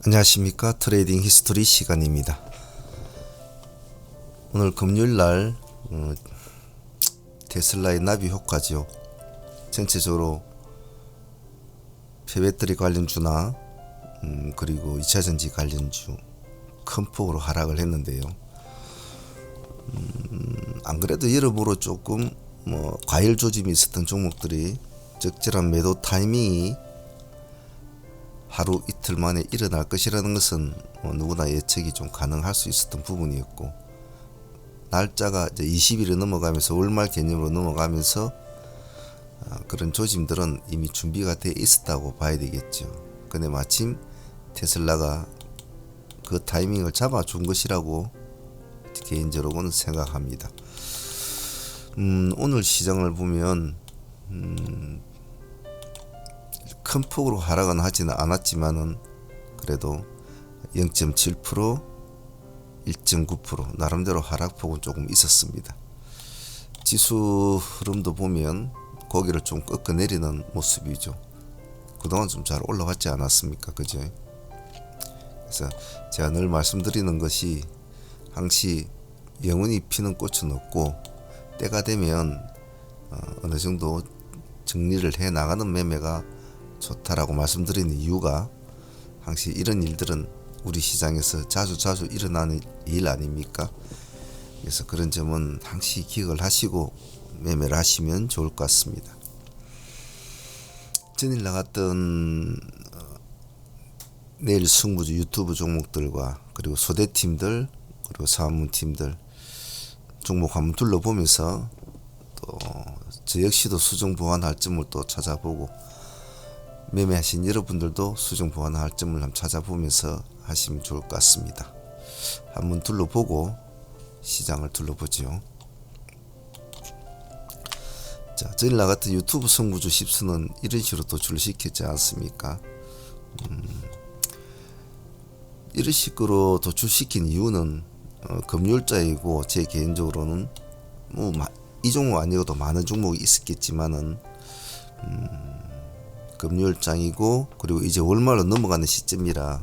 안녕하십니까. 트레이딩 히스토리 시간입니다. 오늘 금요일날 테슬라의 나비 효과죠. 전체적으로 폐배터리 관련주나 그리고 2차전지 관련주 큰 폭으로 하락을 했는데요. 안 그래도 여러모로 조금 과열 조짐이 있었던 종목들이 적절한 매도 타이밍이 하루 이틀 만에 일어날 것이라는 것은 누구나 예측이 좀 가능할 수 있었던 부분이었고, 날짜가 이제 20일이 넘어가면서 월말 개념으로 넘어가면서 그런 조짐들은 이미 준비가 돼 있었다고 봐야 되겠죠. 근데 마침 테슬라가 그 타이밍을 잡아준 것이라고 개인적으로는 생각합니다. 오늘 시장을 보면 큰 폭으로 하락은 하지는 않았지만은 그래도 0.7%, 1.9% 나름대로 하락폭은 조금 있었습니다. 지수 흐름도 보면 고개를 좀 꺾어 내리는 모습이죠. 그동안 좀 잘 올라왔지 않았습니까? 그죠? 그래서 제가 늘 말씀드리는 것이 항시 영원히 피는 꽃은 없고, 때가 되면 어느 정도 정리를 해 나가는 매매가 좋다라고 말씀드리는 이유가, 항시 이런 일들은 우리 시장에서 자주 일어나는 일 아닙니까? 그래서 그런 점은 항시 기억을 하시고 매매를 하시면 좋을 것 같습니다. 전일 나갔던 내일 승부주 유튜브 종목들과 그리고 소대팀들 그리고 사무팀들 종목 한번 둘러보면서 또 저 역시도 수정 보완할 점을 또 찾아보고, 매매하신 여러분들도 수정 보완할 점을 한번 찾아보면서 하시면 좋을 것 같습니다. 한번 둘러보고 시장을 둘러보죠. 자, 전일 나갔던 유튜브 승부주 10수는 이런 식으로 도출을 시켰지 않습니까? 이런 식으로 도출시킨 이유는 금요일자이고, 제 개인적으로는 이 종목 아니어도 많은 종목이 있었겠지만은 금요일장이고 그리고 이제 월말로 넘어가는 시점이라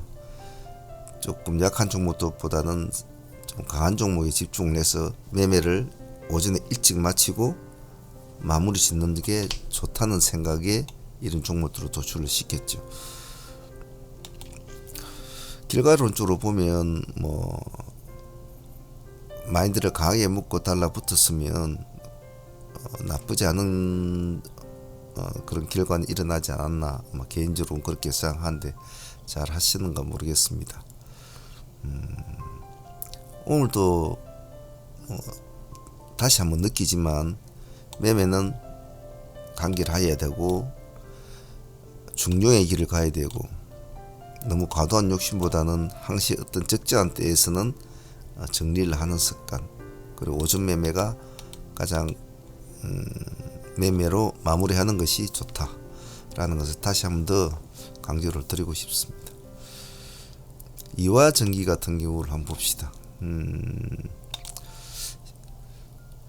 조금 약한 종목들보다는 좀 강한 종목에 집중을 해서 매매를 오전에 일찍 마치고 마무리 짓는 게 좋다는 생각에 이런 종목들로 도출을 시켰죠. 결과론적으로 보면 마인드를 강하게 먹고 달라붙었으면 나쁘지 않은 그런 결과는 일어나지 않았나, 개인적으로는 그렇게 생각하는데 잘 하시는가 모르겠습니다. 오늘도 다시 한번 느끼지만 매매는 간결해야 되고 중용의 길을 가야 되고, 너무 과도한 욕심보다는 항시 어떤 적절한 때에서는 정리를 하는 습관, 그리고 오전 매매가 가장 매매로 마무리하는 것이 좋다라는 것을 다시 한번 더 강조를 드리고 싶습니다. 이화전기 같은 경우를 한번 봅시다.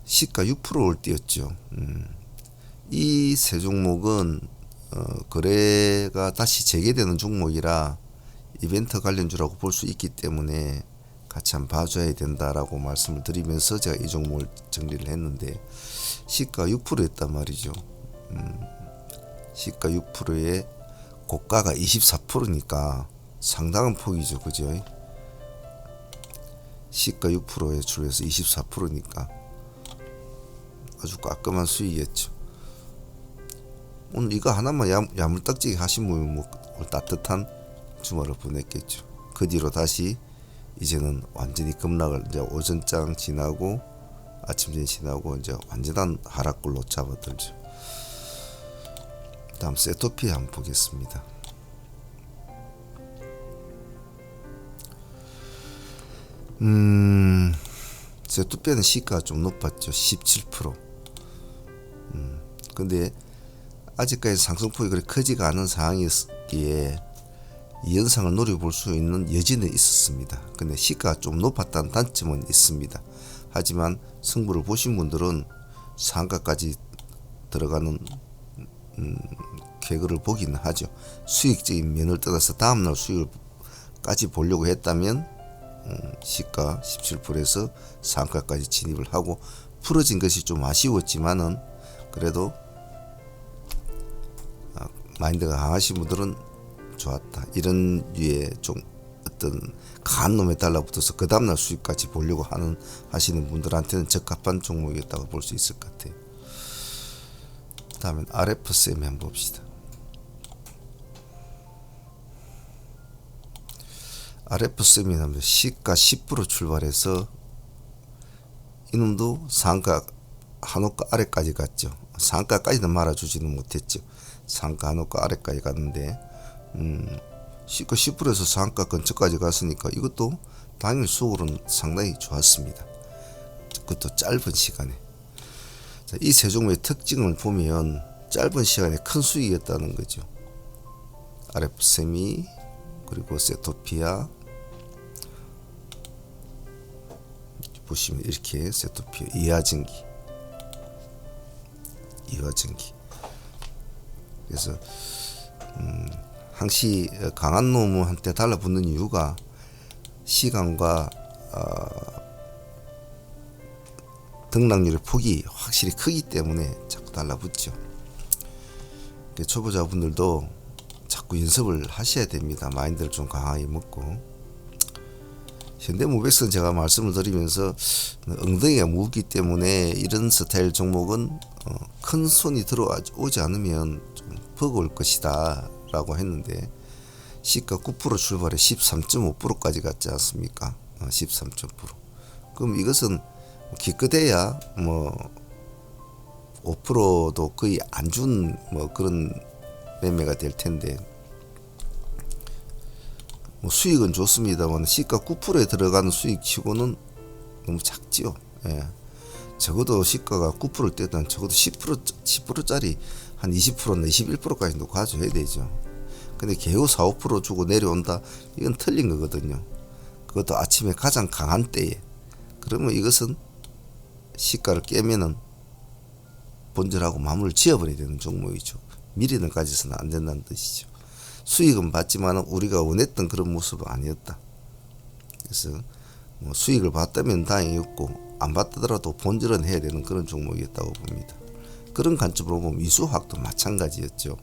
시가 6%를 띄었죠. 이 세 종목은 거래가 다시 재개되는 종목이라 이벤트 관련주라고 볼 수 있기 때문에 같이 한번 봐줘야 된다라고 말씀을 드리면서 제가 이 종목을 정리를 했는데, 시가 6%였단 말이죠. 시가 6%에 고가가 24%니까 상당한 폭이죠. 그죠? 시가 6%에 줄여서 24%니까 아주 깔끔한 수익이었죠. 오늘 이거 하나만 야물딱지게 하시면 따뜻한 주말을 보냈겠죠. 그 뒤로 다시 이제는 완전히 급락을, 이제 오전장 지나고 아침전 지나고 이제 완전한 하락골로 잡아들죠. 다음 세토피 한번 보겠습니다. 세토피는 시가가 좀 높았죠. 17%. 근데 아직까지 상승폭이 그렇게 크지가 않은 상황이었기에 이 현상을 노려볼 수 있는 여지는 있었습니다. 근데 시가가 좀 높았다는 단점은 있습니다. 하지만 승부를 보신 분들은 상가까지 들어가는 쾌거를 보기는 하죠. 수익적인 면을 떠나서 다음날 수익을 까지 보려고 했다면 시가 17%에서 상가까지 진입을 하고 풀어진 것이 좀 아쉬웠지만은 그래도 마인드가 강하신 분들은 좋았다. 이런 류의 좀 어떤 강한 놈에 달라붙어서 그 다음날 수익까지 보려고 하시는 분들한테는 적합한 종목이었다고 볼 수 있을 것 같아요. 다음엔 RFSM 한번 봅시다. RFSM이 하면 시가 10% 출발해서 이놈도 상가 한호가 아래까지 갔죠. 상가까지는 말아주지는 못했죠. 상가 한호가 아래까지 갔는데 시가 10%에서 상가 근처까지 갔으니까 이것도 당일 수익으로는 상당히 좋았습니다. 그것도 짧은 시간에. 자, 이 세 종목의 특징을 보면 짧은 시간에 큰 수익이었다는 거죠. RF세미 그리고 세토피아 보시면 이렇게 세토피아 이하전기 그래서 항시 강한 놈한테 달라붙는 이유가 시간과 등락률의 폭이 확실히 크기 때문에 자꾸 달라붙죠. 초보자분들도 자꾸 연습을 하셔야 됩니다. 마인드를 좀 강하게 먹고. 현대모백스는 제가 말씀을 드리면서 엉덩이가 무겁기 때문에 이런 스타일 종목은 큰 손이 들어오지 않으면 좀 버거울 것이다 라고 했는데 시가 9% 출발해 13.5%까지 갔지 않습니까? 13.5%. 그럼 이것은 기껏해야 뭐 5%도 거의 안 준 뭐 그런 매매가 될 텐데 뭐 수익은 좋습니다만 시가 9%에 들어가는 수익치고는 너무 작지요. 예. 적어도 시가가 9%를 때든 적어도 10%짜리 한 20%나 21%까지도 가져야 되죠. 근데 겨우 4, 5% 주고 내려온다. 이건 틀린 거거든요. 그것도 아침에 가장 강한 때에. 그러면 이것은 시가를 깨면은 본절하고 마무리를 지어버려야 되는 종목이죠. 미리는 가져서는 안 된다는 뜻이죠. 수익은 봤지만 우리가 원했던 그런 모습은 아니었다. 그래서 뭐 수익을 봤다면 다행이었고 안 봤더라도 본질은 해야 되는 그런 종목이었다고 봅니다. 그런 관점으로 보면 이수화학도 마찬가지였죠.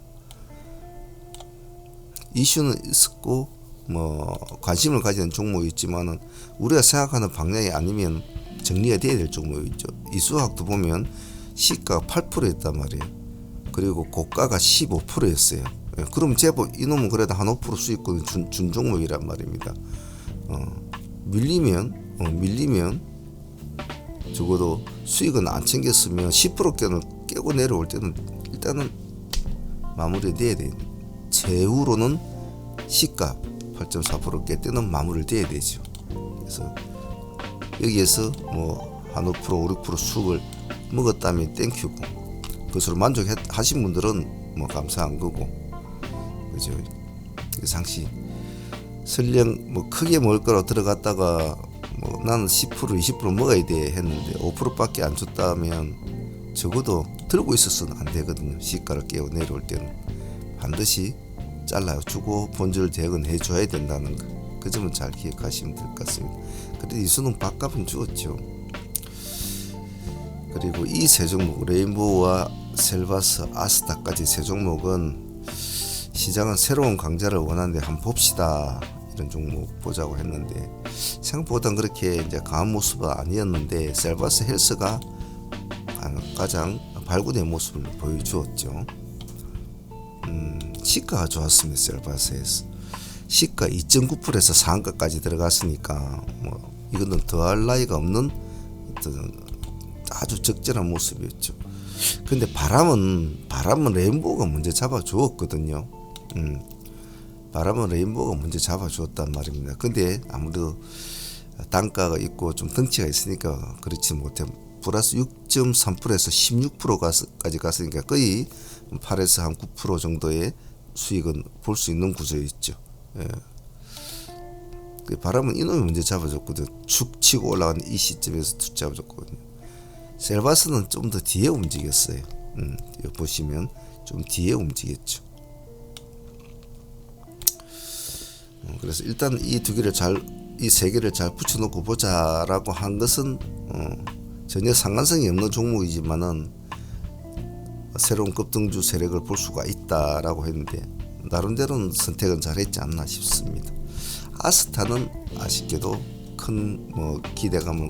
이슈는 있었고 뭐 관심을 가지는 종목이 있지만은 우리가 생각하는 방향이 아니면 정리가 돼야 될 종목이 있죠. 이수화학도 보면 시가가 8%였단 말이에요. 그리고 고가가 15%였어요. 그럼 제법 이놈은 그래도 한 5% 수익권 준 종목이란 말입니다. 밀리면 적어도 수익은 안 챙겼으면 10%는 깨고 내려올 때는 일단은 마무리 돼야 돼. 제후로는 시가 8.4% 깰 때는 마무리를 돼야 되죠. 그래서 여기에서 뭐 한 5%, 5, 6% 수익을 먹었다면 땡큐고 그것으로 만족하신 분들은 뭐 감사한 거고 그죠. 그래서 항시 설령 뭐 크게 먹을 거라고 들어갔다가 뭐 나는 10%, 20% 먹어야 돼 했는데 5%밖에 안 줬다면 적어도 들고 있어서는 안 되거든요. 시가를 깨고 내려올 때는 반드시 잘라 주고 본절 대응은 해줘야 된다는 거. 그 점은 잘 기억하시면 될 것 같습니다. 그래도 이수는 밥값은 주었죠. 그리고 이 세 종목 레인보우와 셀바스, 아스타까지 세 종목은 시장은 새로운 강자를 원하는데 한번 봅시다. 이런 종목 보자고 했는데 생각보다 그렇게 이제 강한 모습은 아니었는데 셀바스 헬스가 가장 발군의 모습을 보여주었죠. 시가가 좋았습니다. 셀바스 헬스 시가 2.9%에서 상한가까지 들어갔으니까 뭐 이거는 더할 나위가 없는 어떤 아주 적절한 모습이었죠. 근데 바람은 레인보우가 먼저 잡아주었거든요. 바람은 레인보우가 먼저 잡아주었단 말입니다. 근데 아무래도 단가가 있고 좀 덩치가 있으니까 그렇지 못해 플러스 6.3%에서 16%까지 갔으니까 거의 8에서 한 9% 정도의 수익은 볼 수 있는 구조였죠. 예. 바람은 이놈이 먼저 잡아줬거든. 축 치고 올라가는 이 시점에서 툭 잡아줬거든요. 셀바스는 좀 더 뒤에 움직였어요. 여기 보시면 좀 뒤에 움직였죠. 그래서 일단 이 두 개를 이 세 개를 잘 붙여놓고 보자라고 한 것은 전혀 상관성이 없는 종목이지만은 새로운 급등주 세력을 볼 수가 있다라고 했는데 나름대로는 선택은 잘했지 않나 싶습니다. 아스타는 아쉽게도 큰 기대감을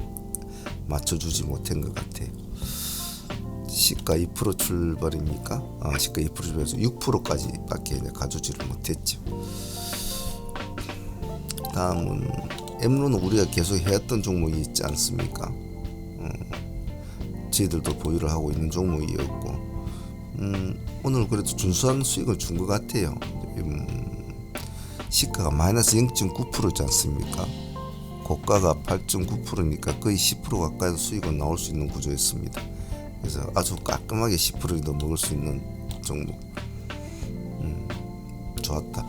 맞춰주지 못한 것 같아요. 시가 2% 출발입니까? 시가 2% 출발해서 6%까지밖에 가져지를 못했죠. 다음은 엠로는 우리가 계속 해왔던 종목이 있지 않습니까? 저희들도 보유를 하고 있는 종목이었고 오늘 그래도 준수한 수익을 준 것 같아요. 시가가 마이너스 0.9%지 않습니까? 고가가 8.9%니까 거의 10% 가까이 수익은 나올 수 있는 구조였습니다. 그래서 아주 깔끔하게 10% 정도 먹을 수 있는 종목. 좋았다.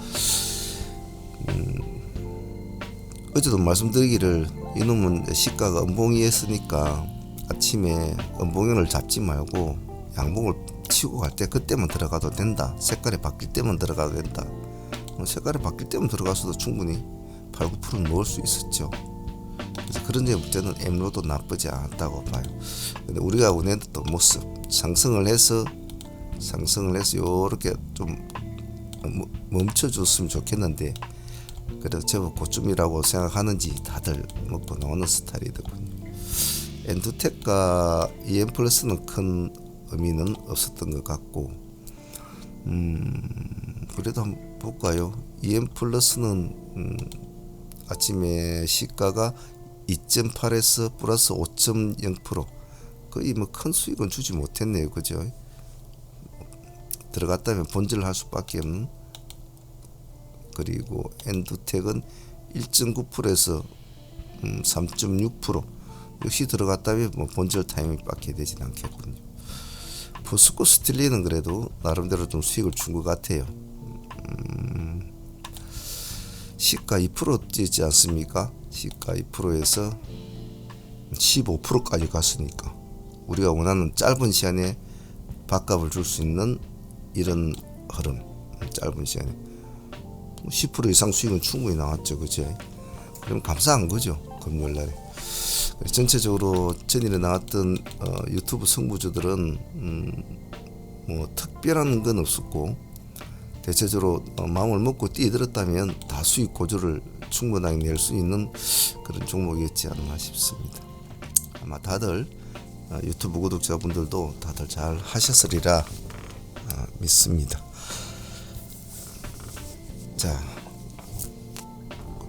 어제도 말씀드리기를 이놈은 시가가 음봉이었으니까 아침에 음봉연을 잡지 말고 양봉을 치고 갈 때 그때만 들어가도 된다. 색깔이 바뀔 때만 들어가도 된다. 색깔이 바뀔 때만 들어가서도 충분히 8, 9%는 먹을 수 있었죠. 그래서 그런 점에 때는 엠로도 나쁘지 않았다고 봐요. 근데 우리가 원했던 모습 상승을 해서 요렇게 좀 멈춰줬으면 좋겠는데 그래도 제법 고점이라고 생각하는지 다들 먹고 나오는 스타일이더군요. 엔두텍과 EM플러스는 큰 의미는 없었던 것 같고 그래도 한번 볼까요? EM플러스는 아침에 시가가 2.8에서 플러스 5.0% 거의 큰 수익은 주지 못했네요. 그죠? 들어갔다면 본질을 할 수밖에 없는. 그리고 엔두텍은 1.9%에서 3.6% 역시 들어갔다면 본질 타이밍 밖에 되진 않겠군요. 포스코 스틸리는 그래도 나름대로 좀 수익을 준 것 같아요. 시가 2% 뛰지 않습니까? 시가 2%에서 15%까지 갔으니까 우리가 원하는 짧은 시간에 밥값을 줄 수 있는 이런 흐름, 짧은 시간에 10% 이상 수익은 충분히 나왔죠. 그죠? 그럼 감사한 거죠. 금요일날에. 전체적으로 전일에 나왔던 유튜브 승부주들은 특별한 건 없었고 대체적으로 마음을 먹고 뛰어들었다면 다 수익 고조를 충분하게 낼 수 있는 그런 종목이었지 않나 싶습니다. 아마 다들 유튜브 구독자분들도 다들 잘 하셨으리라 믿습니다. 자,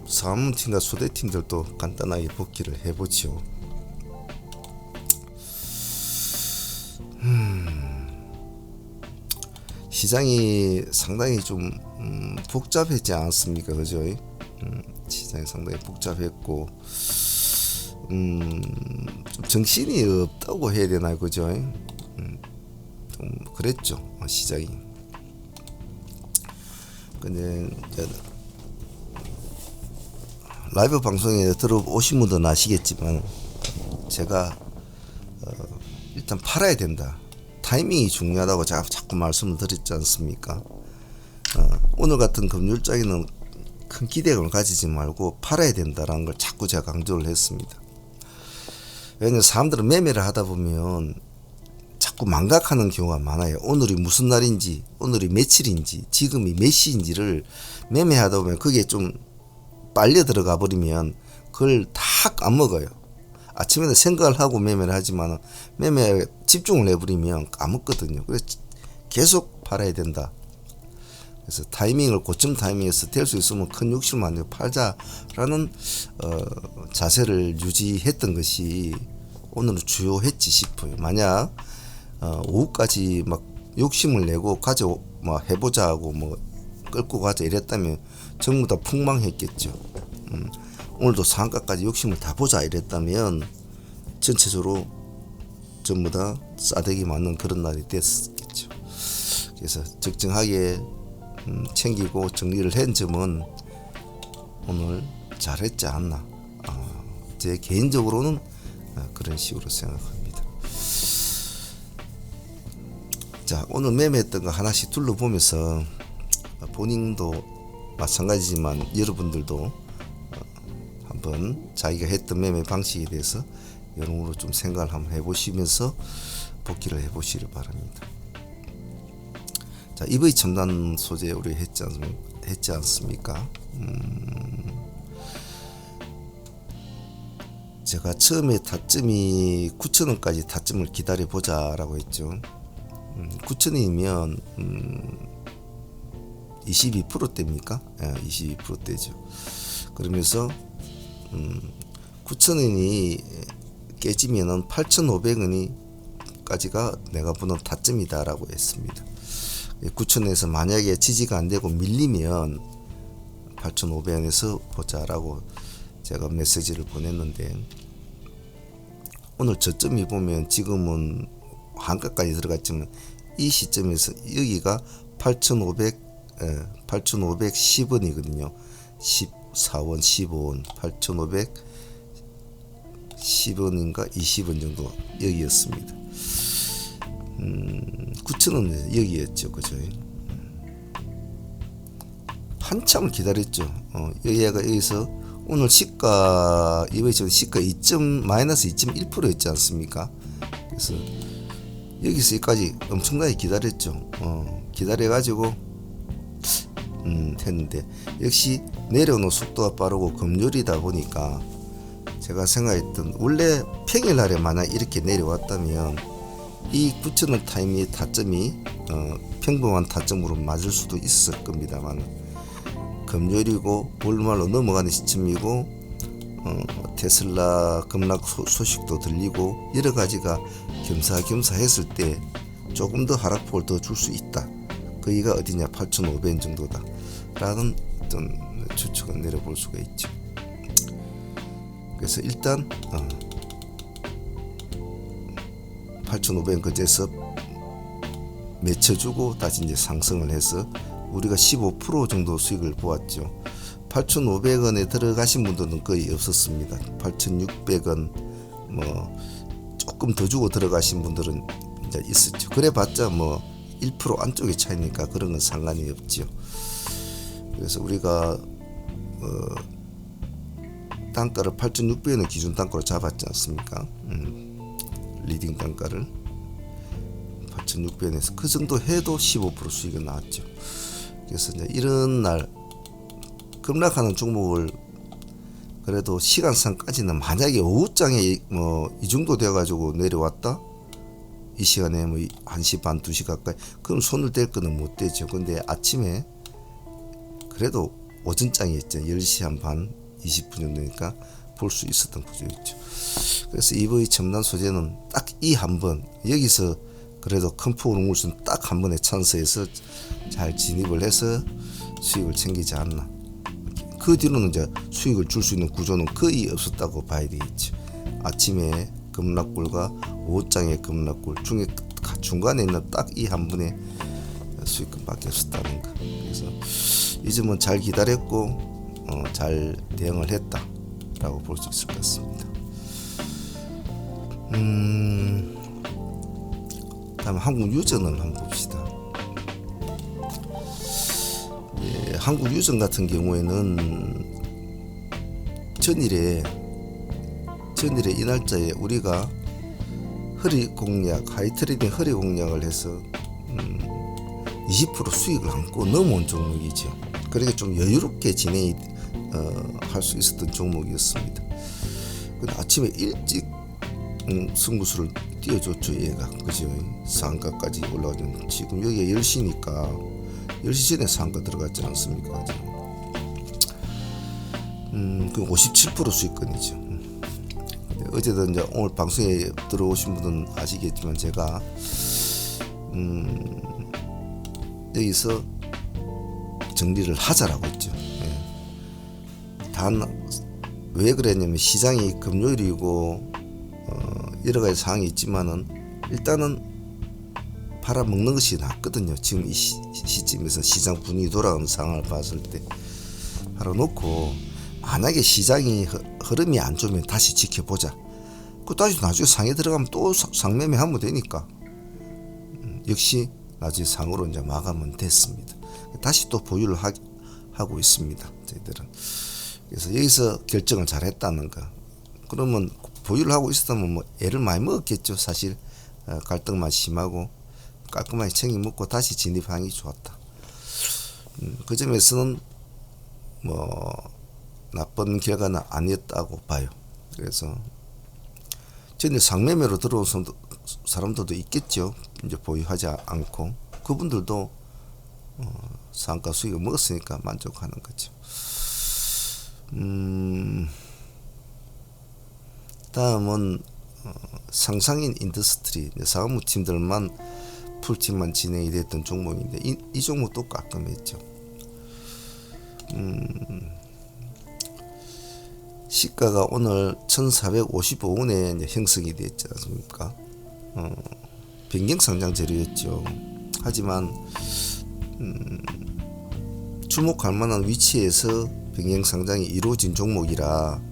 사무팀과 소대팀들도 간단하게 복귀를 해보죠. 시장이 상당히 좀 복잡했지 않습니까? 그죠? 시장이 상당히 복잡했고 좀 정신이 없다고 해야 되나요? 그죠? 좀 그랬죠. 시장이. 근데 라이브 방송에 들어오신 분들은 아시겠지만 제가 일단 팔아야 된다. 타이밍이 중요하다고 제가 자꾸 말씀을 드렸지 않습니까? 오늘 같은 금요일장에는 큰 기대감을 가지지 말고 팔아야 된다라는 걸 자꾸 제가 강조를 했습니다. 왜냐하면 사람들은 매매를 하다 보면 자꾸 망각하는 경우가 많아요. 오늘이 무슨 날인지, 오늘이 며칠인지, 지금이 몇 시인지를 매매하다 보면 그게 좀 빨려 들어가 버리면 그걸 다 까먹어요. 아침에는 생각을 하고 매매를 하지만 매매에 집중을 해버리면 까먹거든요. 그래서 계속 팔아야 된다. 그래서 타이밍을 고점 타이밍에서 될 수 있으면 큰 욕심을 안 내고 팔자라는 자세를 유지했던 것이 오늘은 주요했지 싶어요. 만약 오후까지 막 욕심을 내고 해보자 하고 끌고 가자 이랬다면 전부 다 폭망했겠죠. 오늘도 상한가까지 욕심을 다 보자 이랬다면 전체적으로 전부 다 싸대기 맞는 그런 날이 됐겠죠. 그래서 적정하게 챙기고 정리를 한 점은 오늘 잘했지 않나. 제 개인적으로는 그런 식으로 생각합니다. 자, 오늘 매매했던 거 하나씩 둘러보면서 본인도 마찬가지지만 여러분들도 한번 자기가 했던 매매 방식에 대해서 여러모로 좀 생각을 한번 해보시면서 복귀를 해보시길 바랍니다. 자, EV 첨단 소재 우리 했지 않습니까? 제가 처음에 타점이 9,000원까지 타점을 기다려보자 라고 했죠. 9,000원이면 22%대입니까? 22%대죠. 그러면서 9,000원이 깨지면은 8,500원까지가 내가 보는 타점이다 라고 했습니다. 9,000원에서 만약에 지지가 안되고 밀리면 8,500원에서 보자라고 제가 메시지를 보냈는데, 오늘 저점이 보면 지금은 한가까지 들어갔지만 이 시점에서 여기가 8,510원이거든요 14원 15원 8,510원인가 20원 정도 여기였습니다. 9,000원 여기였죠, 그죠? 한참을 기다렸죠. 얘가 여기서 오늘 시가 이번에 시가 마이너스 2.1%였지 않습니까? 그래서 여기서 여기까지 엄청나게 기다렸죠. 기다려가지고 했는데 역시 내려오는 속도가 빠르고 금요일이다 보니까 제가 생각했던, 원래 평일날에 만약 이렇게 내려왔다면 이 9,000원 타임의 타점이 평범한 타점으로 맞을 수도 있을 겁니다만, 금요일이고 볼말로 넘어가는 시점이고 테슬라 급락 소식도 들리고 여러 가지가 겸사겸사 했을 때 조금 더 하락폭을 더 줄 수 있다. 거기가 어디냐, 8,500원 정도다 라는 어떤 추측은 내려볼 수가 있죠. 그래서 일단 8,500원 그제서 맺혀주고 다시 이제 상승을 해서 우리가 15% 정도 수익을 보았죠. 8,500원에 들어가신 분들은 거의 없었습니다. 8,600원 뭐 조금 더 주고 들어가신 분들은 이제 있었죠. 그래봤자 뭐 1% 안쪽에 차이니까 그런 건 상관이 없죠. 그래서 우리가 단가를 8,600원을 기준 단가로 잡았지 않습니까? 리딩 단가를 8,600원에서 그 정도 해도 15% 수익이 나왔죠. 그래서 이제 이런 날 급락하는 종목을 그래도 시간상까지는, 만약에 오후장에 뭐 이 정도 돼가지고 내려왔다, 이 시간에 뭐 1시 반 2시 가까이, 그럼 손을 댈 거는 못 대죠. 근데 아침에 그래도 오전장이었죠. 10시 한 반 20분 정도니까 볼 수 있었던 구조였죠. 그래서 EV 첨단 소재는 딱 이 한 번, 여기서 그래도 큰 폭으로 물수는 딱 한 번의 찬스에서 잘 진입을 해서 수익을 챙기지 않나. 그 뒤로는 이제 수익을 줄 수 있는 구조는 거의 없었다고 봐야 되겠죠. 아침에 급락굴과 오후장의 급락굴 중간에 있는 딱 이 한 번의 수익금밖에 없었다는 거. 그래서 이 점은 잘 기다렸고 잘 대응을 했다라고 볼 수 있을 것 같습니다. 다음 한국유전을 한번 봅시다. 예, 한국유전 같은 경우에는 전일에 이 날짜에 우리가 허리 공략, 하이트레이딩 허리 공략을 해서 20% 수익을 안고 넘어온 종목이죠. 그렇게 좀 여유롭게 진행이 할 수 있었던 종목이었습니다. 근데 아침에 일찍 승부수를 띄워줬죠, 얘가. 그죠? 상가까지 올라가죠. 지금 여기가 10시니까 10시 전에 상가 들어갔지 않습니까? 그 57% 수익권이죠. 어제도 이제 오늘 방송에 들어오신 분은 아시겠지만 제가 여기서 정리를 하자라고 했죠. 단 왜 그랬냐면 시장이 금요일이고 여러 가지 상황이 있지만은 일단은 팔아먹는 것이 낫거든요. 지금 이 시점에서 시장 분위기 돌아가는 상황을 봤을 때 팔아놓고, 만약에 시장이 흐름이 안 좋으면 다시 지켜보자. 그 다시 나중에 상에 들어가면 또 상매매 하면 되니까 역시 나중에 상으로 이제 마감은 됐습니다. 다시 또 보유를 하고 있습니다. 저희들은. 그래서 여기서 결정을 잘했다는 거. 그러면 보유를 하고 있었다면 뭐 애를 많이 먹었겠죠. 사실 갈등만 심하고 깔끔하게 챙이 먹고 다시 진입하기 좋았다. 그 점에서는 뭐 나쁜 결과는 아니었다고 봐요. 그래서 전에 상매매로 들어온 사람들도 있겠죠. 이제 보유하지 않고 그분들도 상가 수익을 먹었으니까 만족하는 거죠. 다음은 상상인 인더스트리 사무팀들만 풀팀만 진행이 됐던 종목인데 이 종목도 깔끔했죠. 시가가 오늘 1455원에 형성이 됐지 않습니까? 변경상장 재료였죠. 하지만 주목할 만한 위치에서 변경상장이 이루어진 종목이라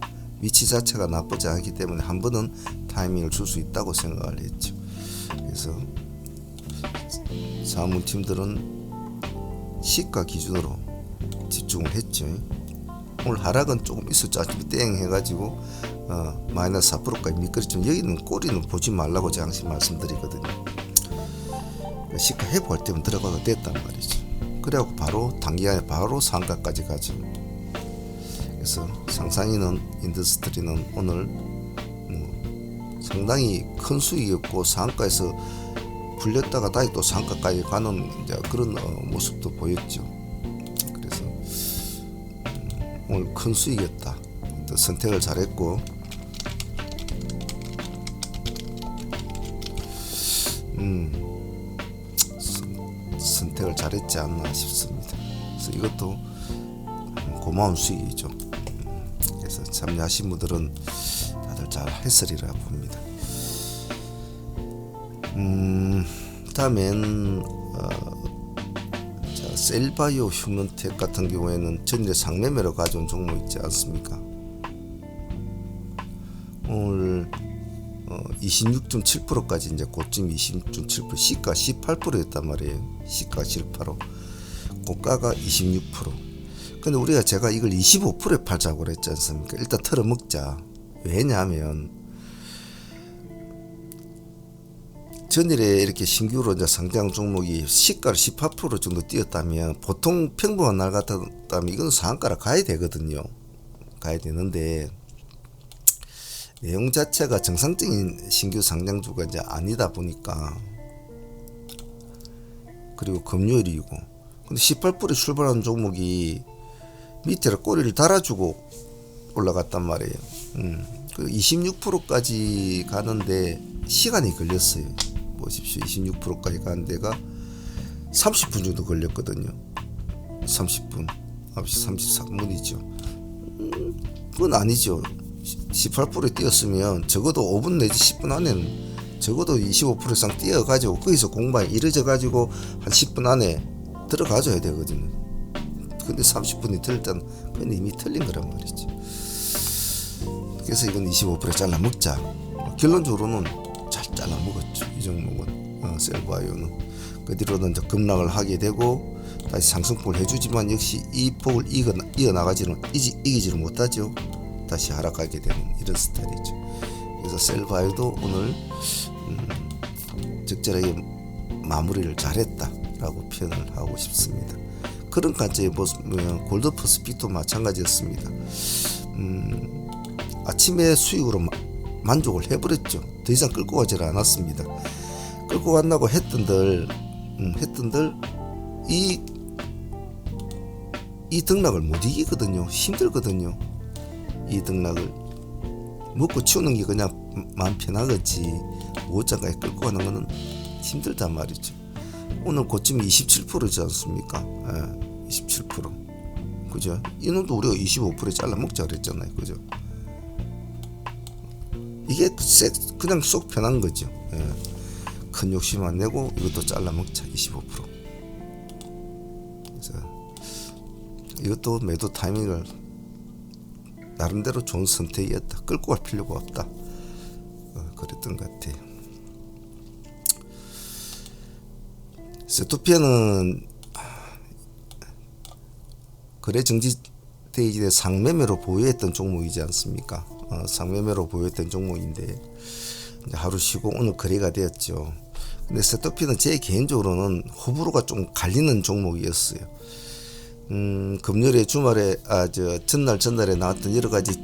위치 자체가 나쁘지 않기 때문에 한 번은 타이밍을 줄 수 있다고 생각을 했죠. 그래서 사무팀들은 시가 기준으로 집중을 했죠. 오늘 하락은 조금 있었죠. 아침에 땡 해가지고 마이너스 4%까지 미끄러지면 여기는 꼬리는 보지 말라고 제가 항상 말씀드리거든요. 시가 회복할 때면 들어가도 됐단 말이죠. 그래갖고 바로 단기간에 바로 상가까지 가죠. 그래서 상상이는 인더스트리는 오늘 상당히 큰 수익이었고 상가에서 불렸다가 다시 또 상가까지 가는 이제 그런 모습도 보였죠. 그래서 오늘 큰 수익이었다. 또 선택을 잘했고 선택을 잘했지 않나 싶습니다. 그래서 이것도 고마운 수익이죠. 그래서 참여하신 분들은 다들 잘 했으리라 봅니다. 다음엔 셀바이오 휴먼텍 같은 경우에는 전일에 상매매로 가져온 종목 있지 않습니까? 오늘 26.7%까지 이제 고점 26.7% 시가 18%였단 말이에요. 시가 18%, 고가가 26%. 근데 우리가 제가 이걸 25%에 팔자고 그랬지 않습니까? 일단 털어먹자. 왜냐하면 전일에 이렇게 신규로 이제 상장 종목이 시가를 18% 정도 뛰었다면 보통 평범한 날 같았다면 이건 상한가로 가야 되거든요. 가야 되는데 내용 자체가 정상적인 신규 상장주가 이제 아니다 보니까 그리고 금요일이고 근데 18% 출발한 종목이 밑에 꼬리를 달아주고 올라갔단 말이에요. 그 26%까지 가는데 시간이 걸렸어요. 보십시오. 26%까지 가는 데가 30분 정도 걸렸거든요. 30분 9시 33분이죠. 그건 아니죠. 18%에 뛰었으면 적어도 5분 내지 10분 안에는 적어도 25% 이상 뛰어가지고 거기서 공방이 이루어져가지고 한 10분 안에 들어가줘야 되거든요. 근데 30분이 틀렸다는 그건 이미 틀린 거란 말이죠. 그래서 이건 25% 잘라 먹자. 결론적으로는 잘 잘라 먹었죠. 이 종목은 셀바이오는 그 뒤로는 이제 급락을 하게 되고 다시 상승폭을 해주지만 역시 이 폭을 이기지를 못하죠. 다시 하락하게 되는 이런 스타일이죠. 그래서 셀바이오도 오늘 적절하게 마무리를 잘했다라고 표현을 하고 싶습니다. 그런 관점에 보면 골드퍼스픽도 마찬가지였습니다. 아침에 수익으로 만족을 해버렸죠. 더 이상 끌고 가지를 않았습니다. 끌고 간다고 했던들 이 등락을 못 이기거든요. 힘들거든요. 이 등락을 먹고 치우는 게 그냥 마음 편하겠지 5장까지 끌고 가는 거는 힘들단 말이죠. 오늘 고점이 27%지 않습니까? 27%. 그죠? 이놈도 우리가 25% 잘라 먹자 그랬잖아요. 그죠? 이게 그냥 쏙 편한 거죠. 큰 욕심 안 내고 이것도 잘라 먹자 25%. 그래서 이것도 매도 타이밍을 나름대로 좋은 선택이었다. 끌고 갈 필요가 없다. 그랬던 것 같아요. 세토피아는 거래 정지 대기진에 상매매로 보유했던 종목이지 않습니까? 상매매로 보유했던 종목인데 이제 하루 쉬고 오늘 거래가 되었죠. 근데 세토피는 제 개인적으로는 호불호가 좀 갈리는 종목이었어요. 금요일에 주말에 전날에 나왔던 여러 가지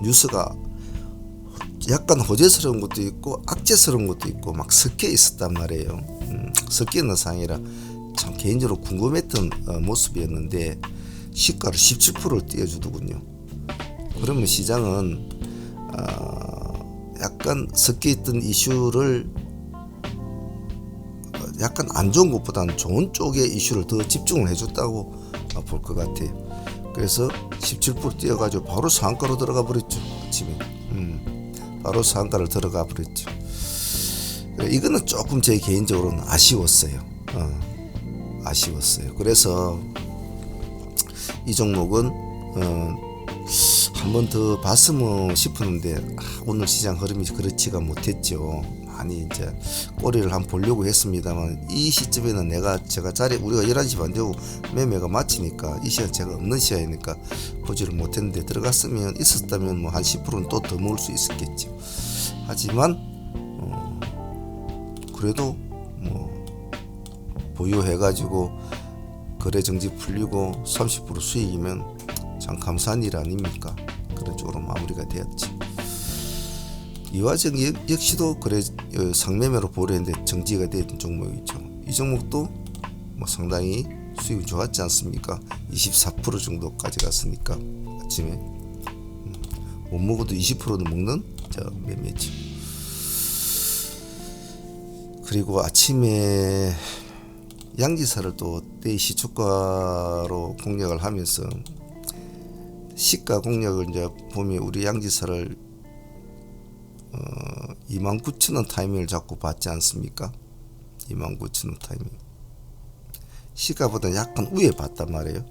뉴스가 약간 호재스러운 것도 있고 악재스러운 것도 있고 막 섞여 있었단 말이에요. 섞여 있는 상이라 참 개인적으로 궁금했던 모습이었는데 시가를 17%를 띄워주더군요. 그러면 시장은 약간 섞여 있던 이슈를 약간 안 좋은 것보다는 좋은 쪽의 이슈를 더 집중을 해줬다고 볼 것 같아요. 그래서 17% 뛰어가지고 바로 상한가로 들어가 버렸죠. 아침에 바로 상한가를 들어가 버렸죠. 이거는 조금 제 개인적으로는 아쉬웠어요. 아쉬웠어요. 그래서 이 종목은 한 번 더 봤으면 싶었는데 오늘 시장 흐름이 그렇지가 못했죠. 많이 이제 꼬리를 한번 보려고 했습니다만 이 시점에는 제가 자리 우리가 11시 반 되고 매매가 마치니까 이 시간 제가 없는 시간이니까 보지를 못했는데 들어갔으면 있었다면 뭐 한 10%는 또 더 먹을 수 있었겠죠. 하지만 그래도 뭐 보유해가지고 거래 정지 풀리고 30% 수익이면 참 감사한 일 아닙니까? 그런 쪽으로 마무리가 되었지. 이 와중 역시도 그래 상매매로 보려했는데 정지가 되었던 종목이죠. 이 종목도 뭐 상당히 수익이 좋았지 않습니까? 24% 정도까지 갔으니까 아침에 못 먹어도 20%는 먹는 매매지. 그리고 아침에 양지사를 또 대의 시초가로 공략을 하면서 시가 공략을 이제 보면 우리 양지사를 29,000원 타이밍을 자꾸 받지 않습니까? 29,000원 타이밍. 시가보다 약간 위에 봤단 말이에요.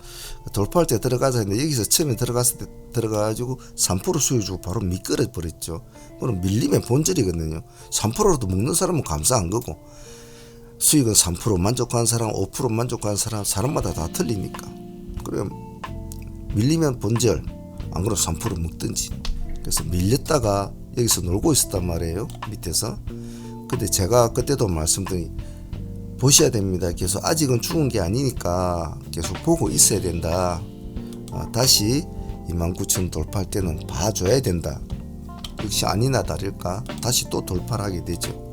돌파할 때 들어가자 했는데 여기서 처음에 들어갔을 때 들어가가지고 3% 수익 주고 바로 미끄러 버렸죠. 그럼 밀림의 본질이거든요. 3%라도 먹는 사람은 감사한 거고 수익은 3% 만족한 사람, 5% 만족한 사람마다 다 틀리니까. 그럼 밀리면 본질, 안 그러면 3% 먹든지. 그래서 밀렸다가 여기서 놀고 있었단 말이에요. 밑에서. 근데 제가 그때도 말씀드린 보셔야 됩니다. 계속 아직은 죽은 게 아니니까 계속 보고 있어야 된다. 다시 29,000 돌파할 때는 봐줘야 된다. 역시 아니나 다를까 다시 또 돌파를 하게 되죠.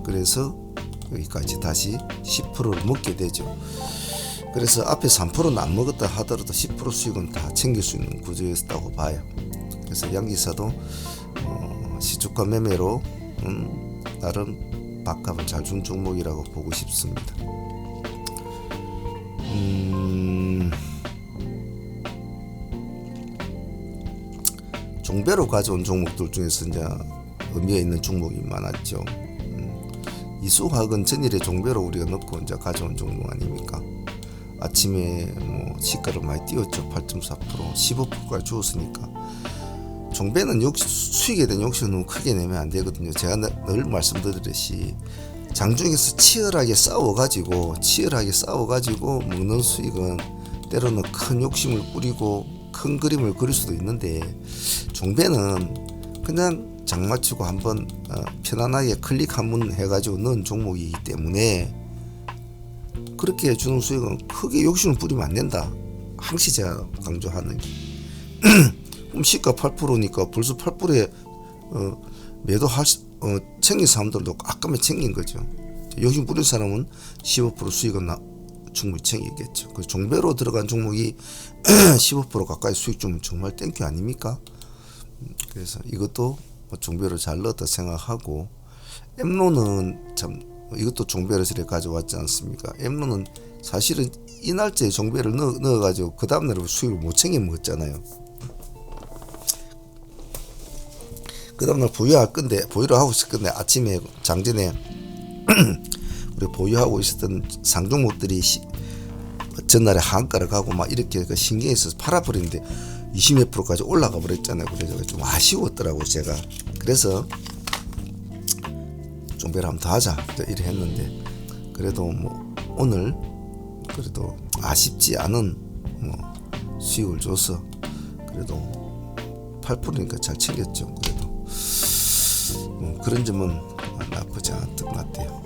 그래서 여기까지 다시 10%를 먹게 되죠. 그래서 앞에 3%는 안 먹었다 하더라도 10% 수익은 다 챙길 수 있는 구조였다고 봐요. 그래서 양기사도 시초가 매매로 나름 밥값을 잘 준 종목이라고 보고 싶습니다. 종배로 가져온 종목들 중에서 이제 의미가 있는 종목이 많았죠. 이수화학은 전일에 종배로 우리가 넣고 이제 가져온 종목 아닙니까? 아침에 뭐 시가를 많이 띄웠죠. 8.4% 15%까지 주었으니까 종배는 역시 수익에 대한 욕심을 너무 크게 내면 안 되거든요. 제가 늘 말씀드렸듯이 장중에서 치열하게 싸워가지고 먹는 수익은 때로는 큰 욕심을 뿌리고 큰 그림을 그릴 수도 있는데 종배는 그냥 장맞추고 한번 편안하게 클릭 한번 해가지고 넣은 종목이기 때문에 그렇게 주는 수익은 크게 욕심을 뿌리면 안 된다. 항시 제가 강조하는 게 그럼 시가 8%니까 벌써 8%에 매도할 챙긴 사람들도 아까면 챙긴 거죠. 욕심 부린 사람은 15% 수익은 충분히 챙기겠죠. 그 종배로 들어간 종목이 15% 가까이 수익 주면 정말 땡큐 아닙니까? 그래서 이것도 종배로 잘 넣었다 생각하고 엠로는 참 이것도 종배로 저래 가져왔지 않습니까? 엠로는 사실은 이 날짜에 종배를 넣어가지고 그 다음날에 수익을 못 챙겨 먹었잖아요. 그 다음날 보유를 하고 있을 건데 아침에 장전에 우리 보유하고 있었던 상종목들이 전날에 한가를 가고 막 이렇게 그 신경이 있어서 팔아버리는데 20몇 %까지 올라가 버렸잖아요. 그래서 좀 아쉬웠더라고 제가. 그래서 종배를 한번 더 하자 이래 했는데 그래도 뭐 오늘 그래도 아쉽지 않은 수익을 줘서 그래도 8%니까 잘 챙겼죠. 그래도 그런 점은 나쁘지 않았던 것 같아요.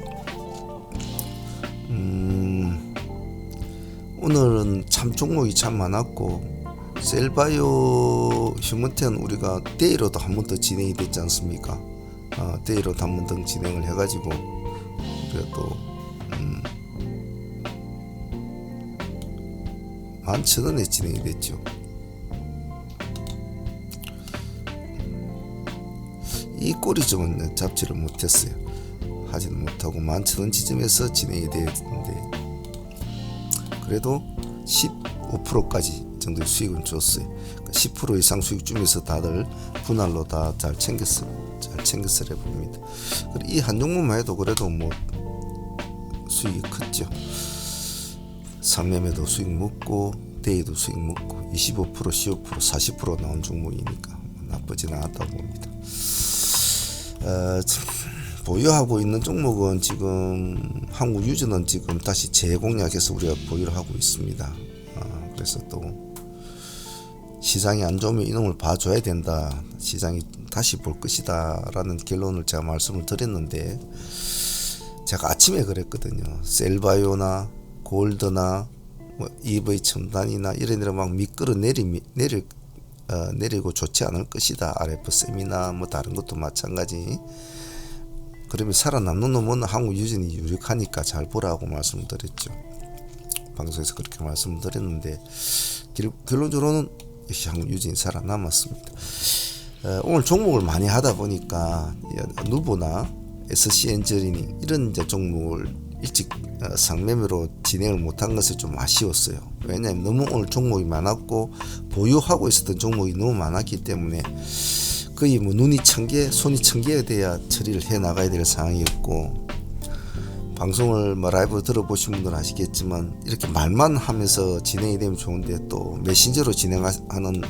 오늘은 참 종목이 참 많았고, 셀바이오 휴먼텐 우리가 데이로도 한 번 더 진행이 됐지 않습니까? 데이로도 한 번 더 진행을 해가지고 우리가 또 11,000원에 진행이 됐죠. 이 꼬리점은 잡지를 못했어요. 하지는 못하고 11,000원 지점에서 진행이 되었는데, 그래도 15%까지 정도의 수익을 줬어요. 10% 이상 수익 주면서 다들 분할로 다 잘 챙겼으려 봅니다. 그리고 이 한 종목만 해도 그래도 수익이 컸죠. 상매매도 수익 먹고 데이도 수익 먹고 25%, 15%, 40% 나온 종목이니까 나쁘진 않았다고 봅니다. 보유하고 있는 종목은 지금 한국유전은 지금 다시 재공략해서 우리가 보유를 하고 있습니다. 그래서 또 시장이 안 좋으면 이놈을 봐줘야 된다, 시장이 다시 볼 것이다 라는 결론을 제가 말씀을 드렸는데, 제가 아침에 그랬거든요. 셀바이오나 골드나 EV 첨단이나 이런 막 미끄러 내리고 좋지 않을 것이다. RF셈이나 다른 것도 마찬가지. 그러면 살아남는 놈은 한국유전이 유력하니까 잘 보라고 말씀을 드렸죠. 방송에서 그렇게 말씀을 드렸는데, 결론적으로는 역시 한국유전이 살아남았습니다. 오늘 종목을 많이 하다 보니까 누보나 SC엔저리닝 이런 이제 종목을 일찍 상매매로 진행을 못한 것이 좀 아쉬웠어요. 왜냐하면 너무 오늘 종목이 많았고 보유하고 있었던 종목이 너무 많았기 때문에 거의 눈이 1000개, 손이 1000개가 돼야 처리를 해 나가야 될 상황이었고, 방송을 라이브로 들어보신 분들은 아시겠지만 이렇게 말만 하면서 진행이 되면 좋은데 또 메신저로 진행하는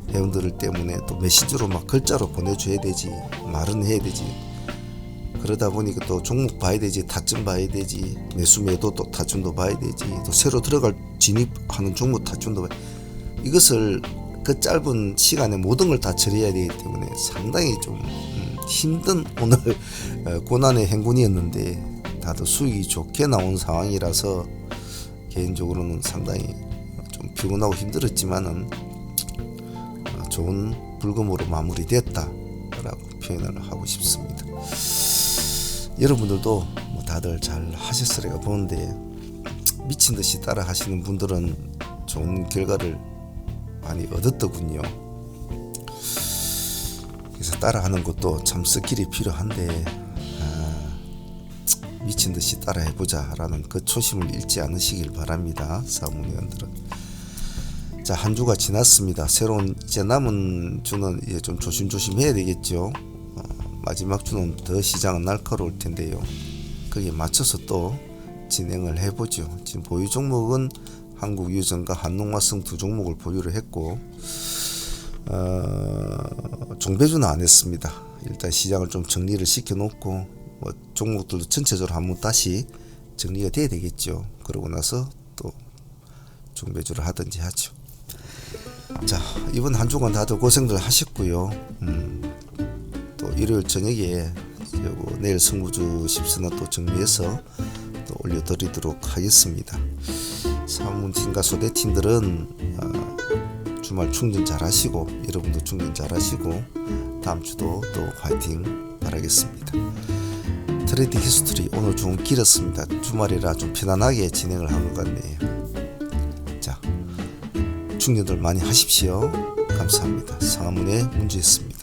회원들 때문에 또 메신저로 막 글자로 보내줘야 되지, 말은 해야 되지. 그러다 보니까 또 종목 봐야 되지, 타점 봐야 되지, 매수 매도 또 타점도 봐야 되지, 또 새로 들어갈 진입하는 종목 타점도 봐야 되지. 이것을 그 짧은 시간에 모든 걸 다 처리해야 되기 때문에 상당히 좀 힘든 오늘 고난의 행군이었는데, 다들 수익이 좋게 나온 상황이라서 개인적으로는 상당히 좀 피곤하고 힘들었지만은 좋은 불금으로 마무리됐다라고 표현을 하고 싶습니다. 여러분들도 다들 잘 하셨으리라 보는데, 미친 듯이 따라 하시는 분들은 좋은 결과를 많이 얻었더군요. 그래서 따라하는 것도 참 스킬이 필요한데, 미친 듯이 따라 해보자 라는 그 초심을 잃지 않으시길 바랍니다. 사무위원들은. 자, 한 주가 지났습니다. 새로운 이제 남은 주는 이제 좀 조심조심 해야 되겠죠. 마지막 주는 더 시장은 날카로울 텐데요. 거기에 맞춰서 또 진행을 해보죠. 지금 보유 종목은 한국유전과 한농화성 두 종목을 보유를 했고, 종배주는 안 했습니다. 일단 시장을 좀 정리를 시켜놓고 종목들도 전체적으로 한번 다시 정리가 돼야 되겠죠. 그러고 나서 또 종배주를 하든지 하죠. 자, 이번 한 주간 다들 고생들 하셨고요. 또 일요일 저녁에 내일 성구주 십선화 또 정리해서 또 올려드리도록 하겠습니다. 사무팀과 소대팀들은 주말 충전 잘 하시고, 여러분도 충전 잘 하시고, 다음 주도 또 화이팅 바라겠습니다. 트레이딩 히스토리 오늘 좀 길었습니다. 주말이라 좀 편안하게 진행을 한 것 같네요. 자, 충전들 많이 하십시오. 감사합니다. 상하문의 문주였습니다.